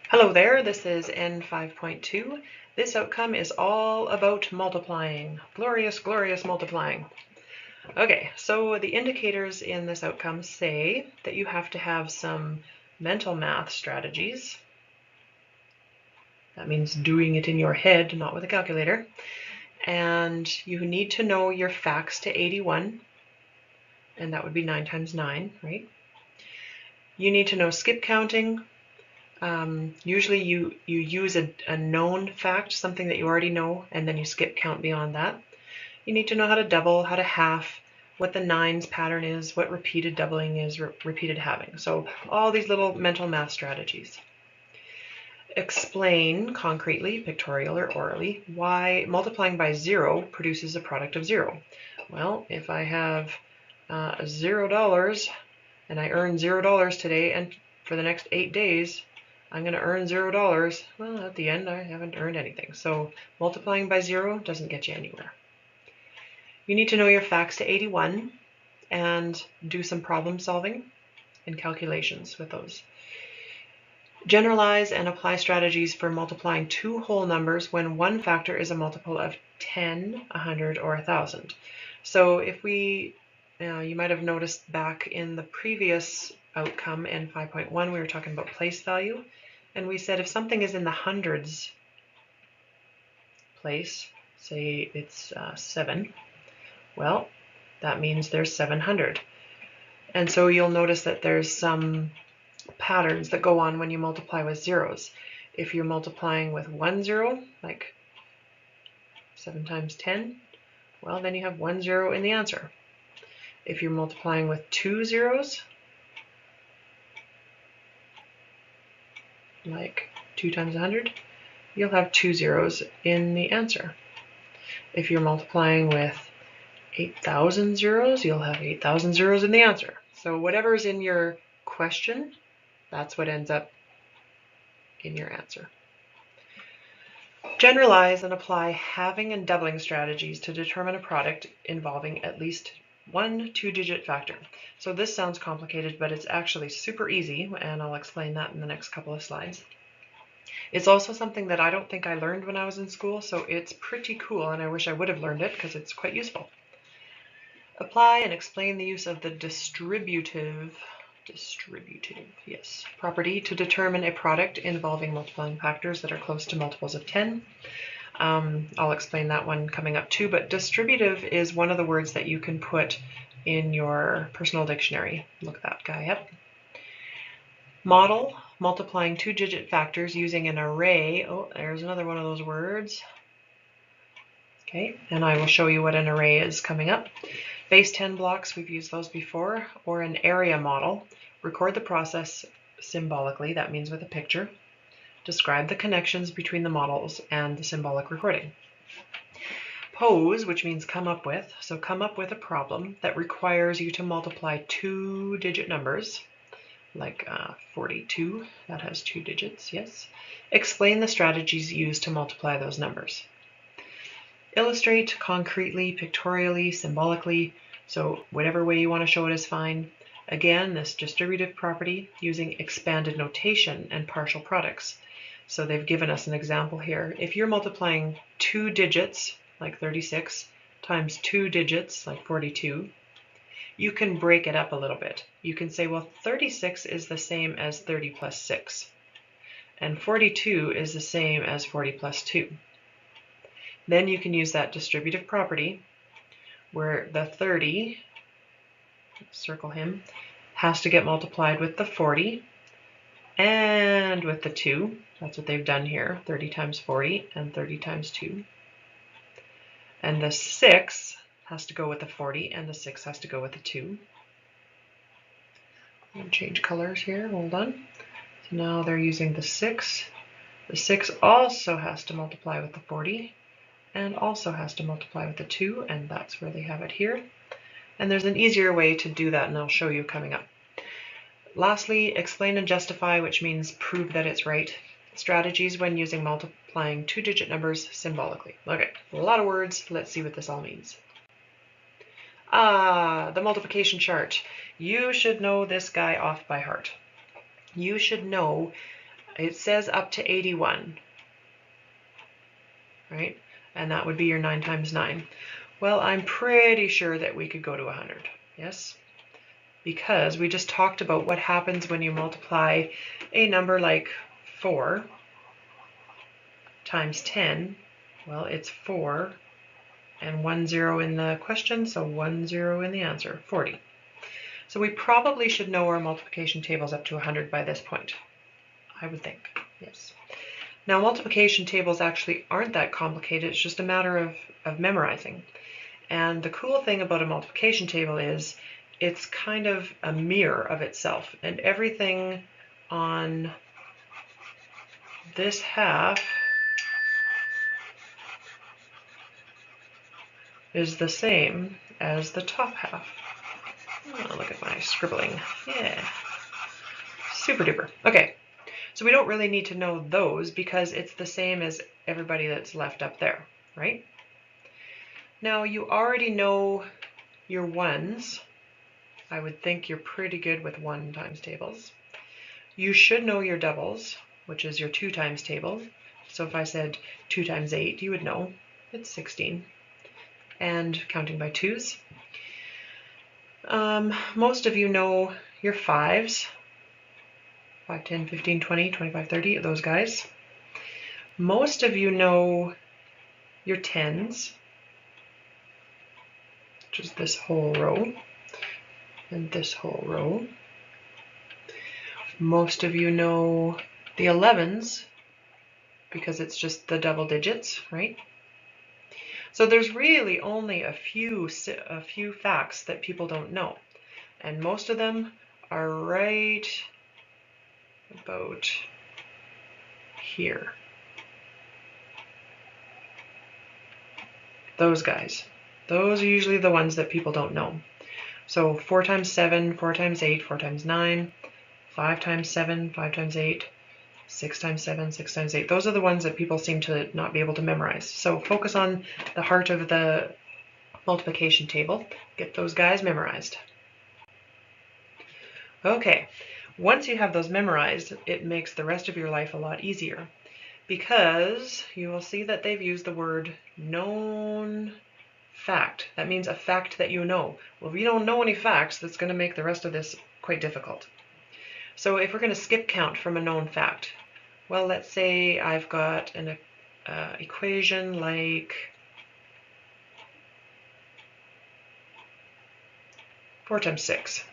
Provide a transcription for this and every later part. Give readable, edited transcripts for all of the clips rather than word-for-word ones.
Hello there, this is N5.2. This outcome is all about multiplying. Glorious, glorious multiplying. Okay, so the indicators in this outcome say that you have to have some mental math strategies. That means doing it in your head, not with a calculator. And you need to know your facts to 81, and that would be 9 times 9, right? You need to know skip counting. Usually you use a known fact, something that you already know, and then you skip count beyond that. You need to know how to double, how to half, what the nines pattern is, what repeated doubling is, repeated halving. So all these little mental math strategies. Explain concretely, pictorial or orally, why multiplying by 0 produces a product of 0. Well, if I have $0 and I earn $0 today and for the next 8 days, I'm going to earn $0. Well, at the end, I haven't earned anything. So multiplying by 0 doesn't get you anywhere. You need to know your facts to 81 and do some problem solving and calculations with those. Generalize and apply strategies for multiplying two whole numbers when one factor is a multiple of 10, 100, or 1,000. So if we, you might have noticed back in the previous outcome in 5.1, we were talking about place value. And we said if something is in the hundreds place, say it's 7, well, that means there's 700. And so you'll notice that there's some patterns that go on when you multiply with zeros. If you're multiplying with 1 0, like 7 times 10, well, then you have 1 0 in the answer. If you're multiplying with 2 zeros, like 2 times 100, you'll have 2 zeros in the answer. If you're multiplying with 8,000 zeros, you'll have 8,000 zeros in the answer. So whatever's in your question, that's what ends up in your answer. Generalize and apply halving and doubling strategies to determine a product involving at least one two-digit factor. So this sounds complicated, but it's actually super easy, and I'll explain that in the next couple of slides. It's also something that I don't think I learned when I was in school, so it's pretty cool, and I wish I would have learned it because it's quite useful. Apply and explain the use of the distributive property to determine a product involving multiplying factors that are close to multiples of 10. I'll explain that one coming up too, but distributive is one of the words that you can put in your personal dictionary. Look that guy up. Model multiplying two-digit factors using an array. Oh, there's another one of those words. Okay, and I will show you what an array is coming up. Base 10 blocks, we've used those before, or an area model. Record the process symbolically, that means with a picture. Describe the connections between the models and the symbolic recording. Pose, which means come up with. So come up with a problem that requires you to multiply two-digit numbers, like 42, that has 2 digits, yes. Explain the strategies used to multiply those numbers. Illustrate concretely, pictorially, symbolically, so whatever way you want to show it is fine. Again, this distributive property using expanded notation and partial products. So they've given us an example here. If you're multiplying two digits, like 36, times two digits, like 42, you can break it up a little bit. You can say, well, 36 is the same as 30 plus 6, and 42 is the same as 40 plus 2. Then you can use that distributive property where the 30, circle him, has to get multiplied with the 40 and with the 2. That's what they've done here, 30 times 40 and 30 times 2. And the 6 has to go with the 40 and the 6 has to go with the 2. I'm going to change colors here, hold on. So now they're using the 6. The 6 also has to multiply with the 40 and also has to multiply with the 2, and that's where they have it here. And there's an easier way to do that, and I'll show you coming up. Lastly, explain and justify, which means prove that it's right. Strategies when using multiplying two-digit numbers symbolically. Okay, a lot of words. Let's see what this all means. The multiplication chart. You should know this guy off by heart. You should know it says up to 81, right? And that would be your 9 times 9. Well, I'm pretty sure that we could go to 100, yes? Because we just talked about what happens when you multiply a number like 4 times 10. Well, it's 4 and 1 0 in the question, so 1 0 in the answer, 40. So we probably should know our multiplication tables up to 100 by this point, I would think, yes. Now, multiplication tables actually aren't that complicated. It's just a matter of memorizing. And the cool thing about a multiplication table is it's kind of a mirror of itself. And everything on this half is the same as the top half. Oh, look at my scribbling. Yeah. Super duper. Okay. So we don't really need to know those because it's the same as everybody that's left up there, right? Now you already know your ones. I would think you're pretty good with 1 times tables. You should know your doubles, which is your 2 times table. So if I said 2 times 8, you would know it's 16. And counting by 2s. Most of you know your 5s. 5, 10, 15, 20, 25, 30, those guys. Most of you know your 10s, which is this whole row, and this whole row. Most of you know the 11s, because it's just the double digits, right? So there's really only a few facts that people don't know, and most of them are right about here. Those guys. Those are usually the ones that people don't know. So 4 times 7, 4 times 8, 4 times 9, 5 times 7, 5 times 8, 6 times 7, 6 times 8. Those are the ones that people seem to not be able to memorize. So focus on the heart of the multiplication table. Get those guys memorized. Okay, once you have those memorized, it makes the rest of your life a lot easier because you will see that they've used the word known fact. That means a fact that you know. Well, if you don't know any facts, that's going to make the rest of this quite difficult. So if we're going to skip count from a known fact, well, let's say I've got an equation like 4 times 6.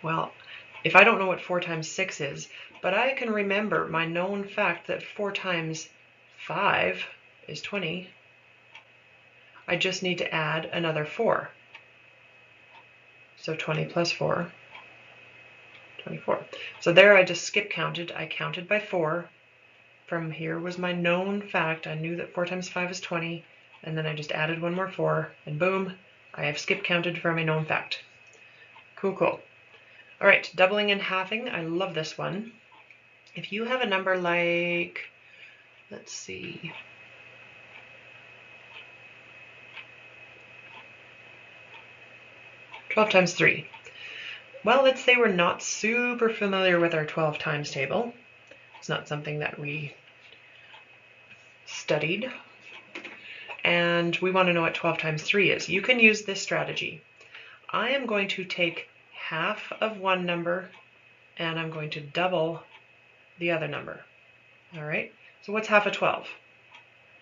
Well, if I don't know what 4 times 6 is, but I can remember my known fact that 4 times 5 is 20, I just need to add another 4. So 20 plus 4, 24. So there I just skip counted. I counted by 4. From here was my known fact. I knew that 4 times 5 is 20, and then I just added one more 4, and boom, I have skip counted for my known fact. Cool, cool. All right, doubling and halving. I love this one. If you have a number like, let's see, 12 times 3. Well, let's say we're not super familiar with our 12 times table. It's not something that we studied. And we want to know what 12 times 3 is. You can use this strategy. I am going to take half of one number and I'm going to double the other number. All right, so what's half of 12?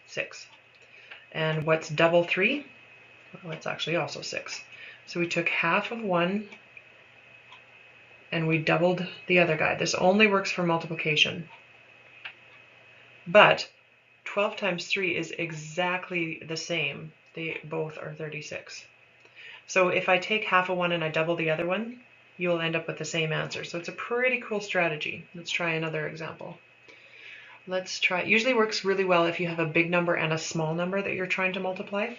6. And what's double 3? Well, it's actually also 6. So we took half of one and we doubled the other guy. This only works for multiplication. But 12 times 3 is exactly the same. They both are 36. So if I take half of one and I double the other one, you'll end up with the same answer. So it's a pretty cool strategy. Let's try another example. Let's try, it usually works really well if you have a big number and a small number that you're trying to multiply.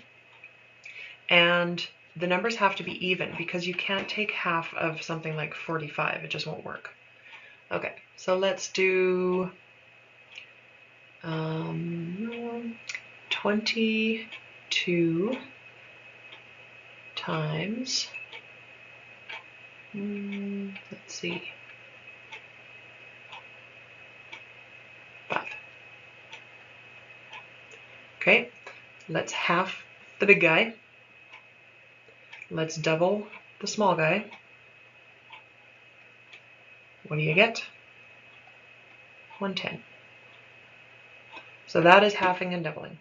And the numbers have to be even because you can't take half of something like 45. It just won't work. Okay, so let's do 22 times, let's see, Okay, let's half the big guy. Let's double the small guy. What do you get? 110. So that is halving and doubling.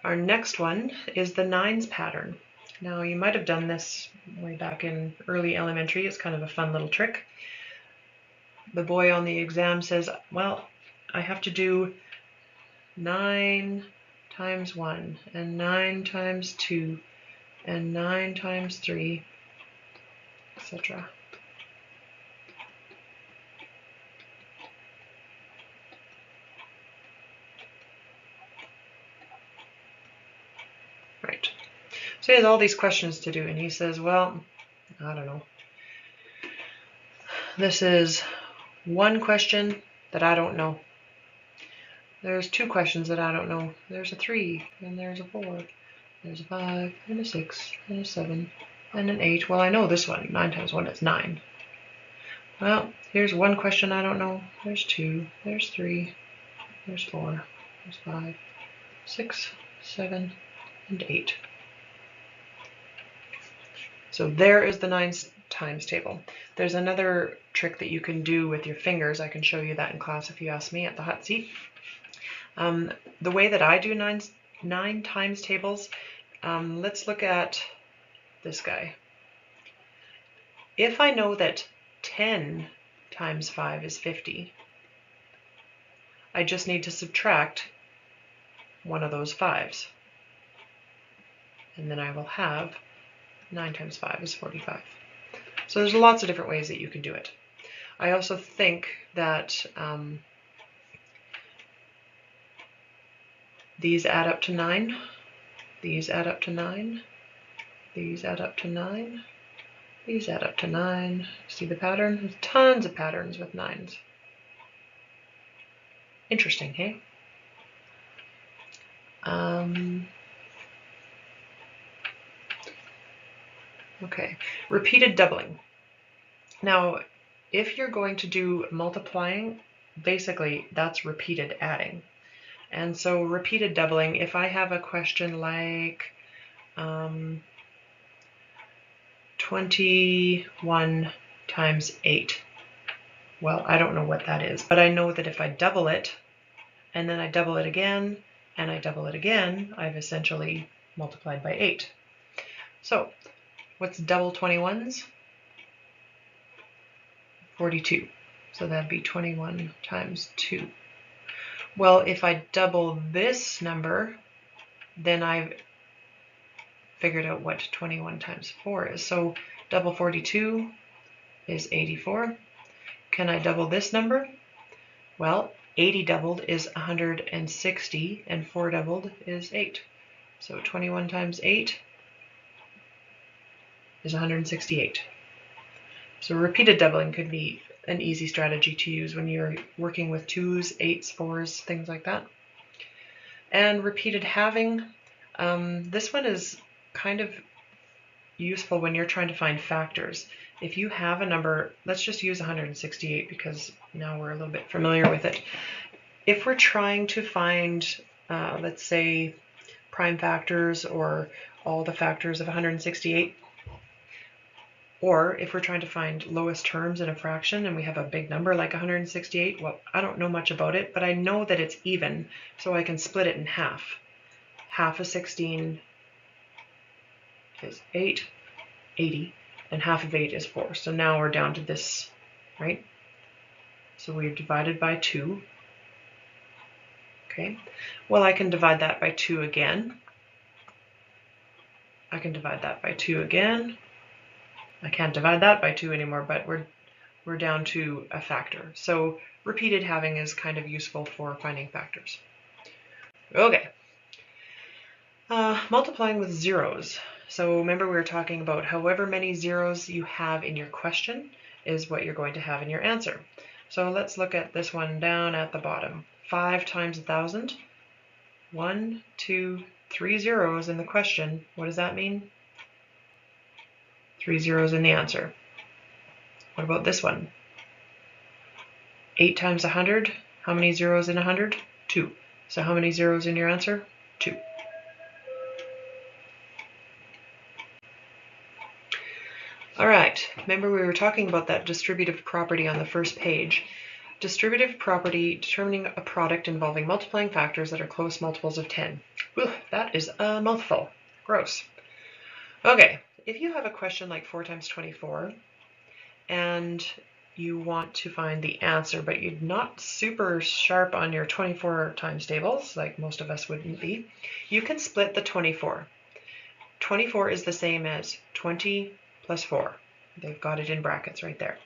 Our next one is the nines pattern. Now you might have done this way back in early elementary. It's kind of a fun little trick. The boy on the exam says, well, I have to do 9 times 1 and 9 times 2 and 9 times 3, etc. Right. So he has all these questions to do, and he says, well, I don't know. This is one question that I don't know. There's 2 questions that I don't know. There's a 3, and there's a 4, there's a 5, and a 6, and a 7, and an 8. Well, I know this one. 9 times 1 is 9. Well, here's one question I don't know. There's 2, there's 3, there's 4, there's 5, 6, 7, and 8. So there is the 9 times table. There's another trick that you can do with your fingers. I can show you that in class if you ask me at the hot seat. The way that I do 9 times tables, let's look at this guy. If I know that 10 times 5 is 50, I just need to subtract one of those 5s. And then I will have 9 times 5 is 45. So there's lots of different ways that you can do it. I also think that these add up to 9, these add up to 9, these add up to 9, these add up to 9. See the pattern? There's tons of patterns with 9s. Interesting, hey? Okay, repeated doubling. Now, if you're going to do multiplying, basically that's repeated adding. And so repeated doubling, if I have a question like 21 times 8, well, I don't know what that is, but I know that if I double it, and then I double it again, and I double it again, I've essentially multiplied by 8. So, what's double 21s? 42. So that'd be 21 times 2. Well, if I double this number, then I've figured out what 21 times 4 is. So double 42 is 84. Can I double this number? Well, 80 doubled is 160, and 4 doubled is 8. So 21 times 8 is 168. So repeated doubling could be an easy strategy to use when you're working with 2s, 8s, 4s, things like that. And repeated halving, this one is kind of useful when you're trying to find factors. If you have a number, let's just use 168 because now we're a little bit familiar with it. If we're trying to find, let's say, prime factors or all the factors of 168, or if we're trying to find lowest terms in a fraction and we have a big number like 168, well, I don't know much about it, but I know that it's even, so I can split it in half. Half of 16 is 8, 80, and half of 8 is 4. So now we're down to this, right? So we've divided by 2. Okay, well, I can divide that by 2 again. I can divide that by 2 again. I can't divide that by 2 anymore, but we're down to a factor. So repeated halving is kind of useful for finding factors. Okay. Multiplying with zeros. So remember we were talking about however many zeros you have in your question is what you're going to have in your answer. So let's look at this one down at the bottom. 5 times 1,000. 1, 2, 3 zeros in the question. What does that mean? 3 zeros in the answer. What about this one? 8 times 100. How many zeros in 100? 2. So how many zeros in your answer? 2. All right, remember we were talking about that distributive property on the first page. Distributive property determining a product involving multiplying factors that are close multiples of 10. Ugh, that is a mouthful. Gross. Okay, if you have a question like 4 times 24 and you want to find the answer, but you're not super sharp on your 24 times tables, like most of us wouldn't be, you can split the 24. 24 is the same as 20 plus 4. They've got it in brackets right there.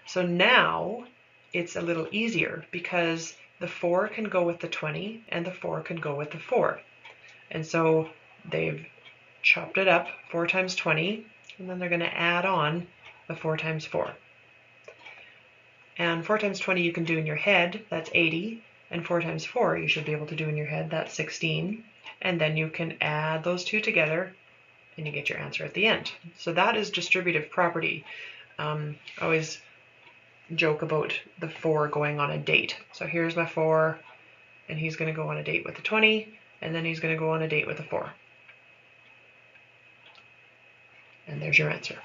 So now it's a little easier because the 4 can go with the 20 and the 4 can go with the 4. And so they've chopped it up, 4 times 20, and then they're going to add on the 4 times 4. And 4 times 20 you can do in your head, that's 80, and 4 times 4 you should be able to do in your head, that's 16. And then you can add those two together and you get your answer at the end. So that is distributive property. I always joke about the 4 going on a date. So here's my 4, and he's going to go on a date with the 20, and then he's going to go on a date with the 4. And there's your answer.